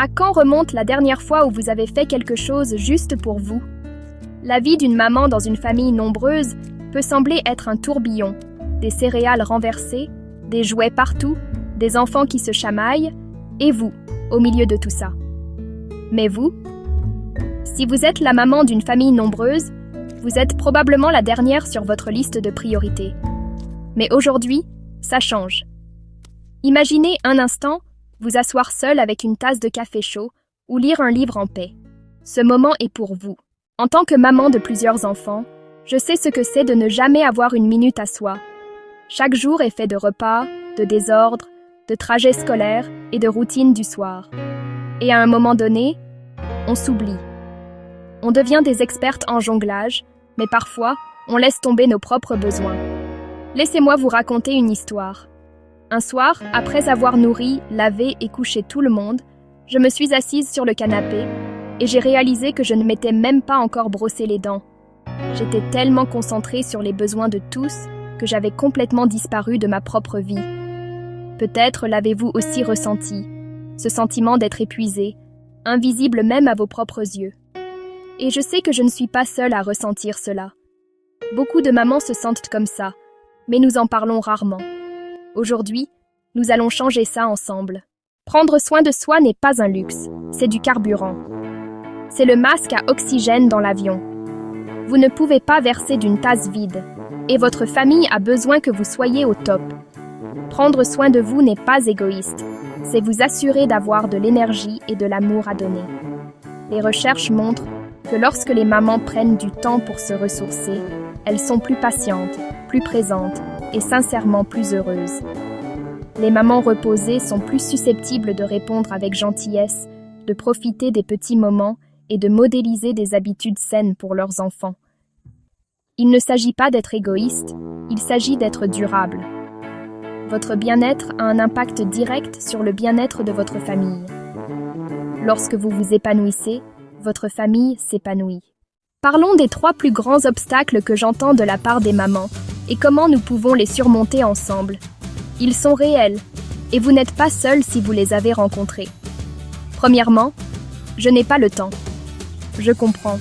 À quand remonte la dernière fois où vous avez fait quelque chose juste pour vous? La vie d'une maman dans une famille nombreuse peut sembler être un tourbillon. Des céréales renversées, des jouets partout, des enfants qui se chamaillent, et vous, au milieu de tout ça. Mais vous? Si vous êtes la maman d'une famille nombreuse, vous êtes probablement la dernière sur votre liste de priorités. Mais aujourd'hui, ça change. Imaginez un instant vous asseoir seul avec une tasse de café chaud ou lire un livre en paix. Ce moment est pour vous. En tant que maman de plusieurs enfants, je sais ce que c'est de ne jamais avoir une minute à soi. Chaque jour est fait de repas, de désordre, de trajets scolaires et de routines du soir. Et à un moment donné, on s'oublie. On devient des expertes en jonglage, mais parfois, on laisse tomber nos propres besoins. Laissez-moi vous raconter une histoire. Un soir, après avoir nourri, lavé et couché tout le monde, je me suis assise sur le canapé et j'ai réalisé que je ne m'étais même pas encore brossé les dents. J'étais tellement concentrée sur les besoins de tous que j'avais complètement disparu de ma propre vie. Peut-être l'avez-vous aussi ressenti, ce sentiment d'être épuisé, invisible même à vos propres yeux. Et je sais que je ne suis pas seule à ressentir cela. Beaucoup de mamans se sentent comme ça, mais nous en parlons rarement. Aujourd'hui, nous allons changer ça ensemble. Prendre soin de soi n'est pas un luxe, c'est du carburant. C'est le masque à oxygène dans l'avion. Vous ne pouvez pas verser d'une tasse vide, et votre famille a besoin que vous soyez au top. Prendre soin de vous n'est pas égoïste, c'est vous assurer d'avoir de l'énergie et de l'amour à donner. Les recherches montrent que lorsque les mamans prennent du temps pour se ressourcer, elles sont plus patientes, plus présentes et sincèrement plus heureuses. Les mamans reposées sont plus susceptibles de répondre avec gentillesse, de profiter des petits moments et de modéliser des habitudes saines pour leurs enfants. Il ne s'agit pas d'être égoïste, il s'agit d'être durable. Votre bien-être a un impact direct sur le bien-être de votre famille. Lorsque vous vous épanouissez, votre famille s'épanouit. Parlons des 3 plus grands obstacles que j'entends de la part des mamans et comment nous pouvons les surmonter ensemble. Ils sont réels, et vous n'êtes pas seul si vous les avez rencontrés. Premièrement, je n'ai pas le temps. Je comprends.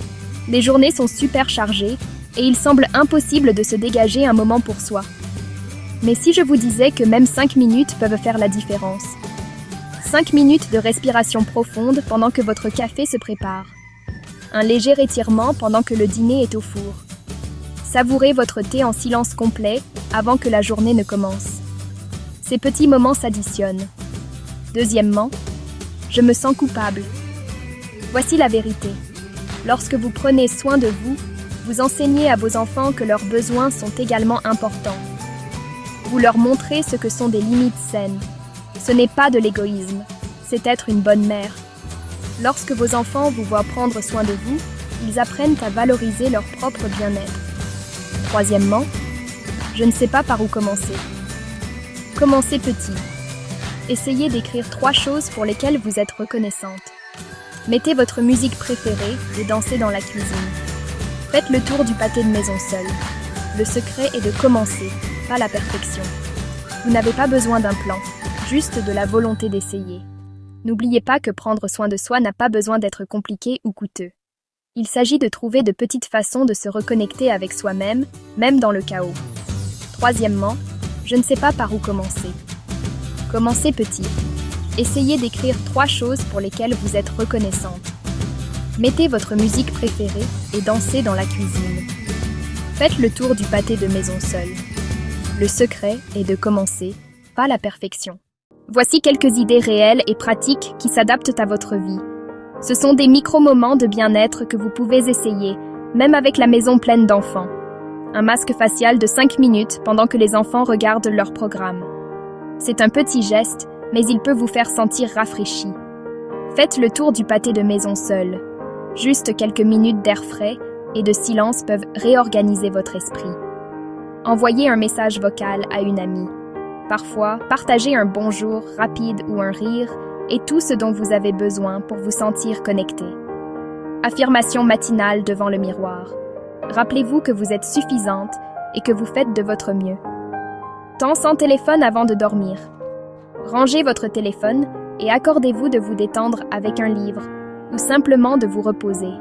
Les journées sont super chargées et il semble impossible de se dégager un moment pour soi. Mais si je vous disais que même 5 minutes peuvent faire la différence. 5 minutes de respiration profonde pendant que votre café se prépare. Un léger étirement pendant que le dîner est au four. Savourez votre thé en silence complet avant que la journée ne commence. Ces petits moments s'additionnent. Deuxièmement, je me sens coupable. Voici la vérité. Lorsque vous prenez soin de vous, vous enseignez à vos enfants que leurs besoins sont également importants. Vous leur montrez ce que sont des limites saines. Ce n'est pas de l'égoïsme, c'est être une bonne mère. Lorsque vos enfants vous voient prendre soin de vous, ils apprennent à valoriser leur propre bien-être. Troisièmement, je ne sais pas par où commencer. Commencez petit. Essayez d'écrire 3 choses pour lesquelles vous êtes reconnaissante. Mettez votre musique préférée et dansez dans la cuisine. Faites le tour du pâté de maison seul. Le secret est de commencer, pas la perfection. Vous n'avez pas besoin d'un plan, juste de la volonté d'essayer. N'oubliez pas que prendre soin de soi n'a pas besoin d'être compliqué ou coûteux. Il s'agit de trouver de petites façons de se reconnecter avec soi-même, même dans le chaos. Troisièmement, je ne sais pas par où commencer. Commencez petit. Essayez d'écrire 3 choses pour lesquelles vous êtes reconnaissante. Mettez votre musique préférée et dansez dans la cuisine. Faites le tour du pâté de maison seul. Le secret est de commencer, pas la perfection. Voici quelques idées réelles et pratiques qui s'adaptent à votre vie. Ce sont des micro-moments de bien-être que vous pouvez essayer, même avec la maison pleine d'enfants. Un masque facial de 5 minutes pendant que les enfants regardent leur programme. C'est un petit geste, mais il peut vous faire sentir rafraîchi. Faites le tour du pâté de maison seul. Juste quelques minutes d'air frais et de silence peuvent réorganiser votre esprit. Envoyez un message vocal à une amie. Parfois, partagez un bonjour rapide ou un rire est tout ce dont vous avez besoin pour vous sentir connecté. Affirmation matinale devant le miroir. Rappelez-vous que vous êtes suffisante et que vous faites de votre mieux. Temps sans téléphone avant de dormir. Rangez votre téléphone et accordez-vous de vous détendre avec un livre ou simplement de vous reposer.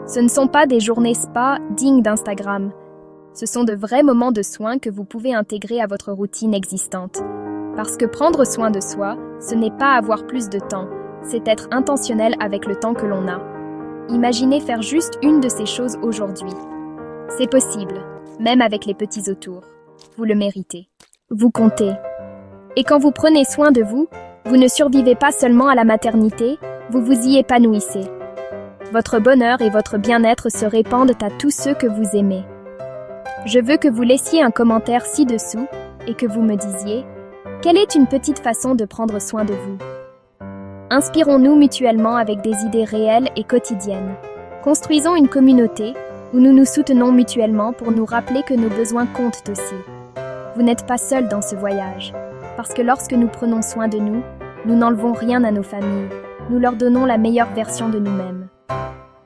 Ce ne sont pas des journées spa dignes d'Instagram. Ce sont de vrais moments de soins que vous pouvez intégrer à votre routine existante. Parce que prendre soin de soi, ce n'est pas avoir plus de temps, c'est être intentionnel avec le temps que l'on a. Imaginez faire juste une de ces choses aujourd'hui. C'est possible, même avec les petits autours. Vous le méritez. Vous comptez. Et quand vous prenez soin de vous, vous ne survivez pas seulement à la maternité, vous vous y épanouissez. Votre bonheur et votre bien-être se répandent à tous ceux que vous aimez. Je veux que vous laissiez un commentaire ci-dessous et que vous me disiez « Quelle est une petite façon de prendre soin de vous ?» Inspirons-nous mutuellement avec des idées réelles et quotidiennes. Construisons une communauté où nous nous soutenons mutuellement pour nous rappeler que nos besoins comptent aussi. Vous n'êtes pas seul dans ce voyage, parce que lorsque nous prenons soin de nous, nous n'enlevons rien à nos familles, nous leur donnons la meilleure version de nous-mêmes.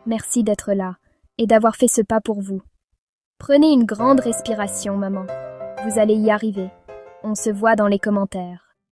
Merci d'être là et d'avoir fait ce pas pour vous. Prenez une grande respiration, maman. Vous allez y arriver. On se voit dans les commentaires.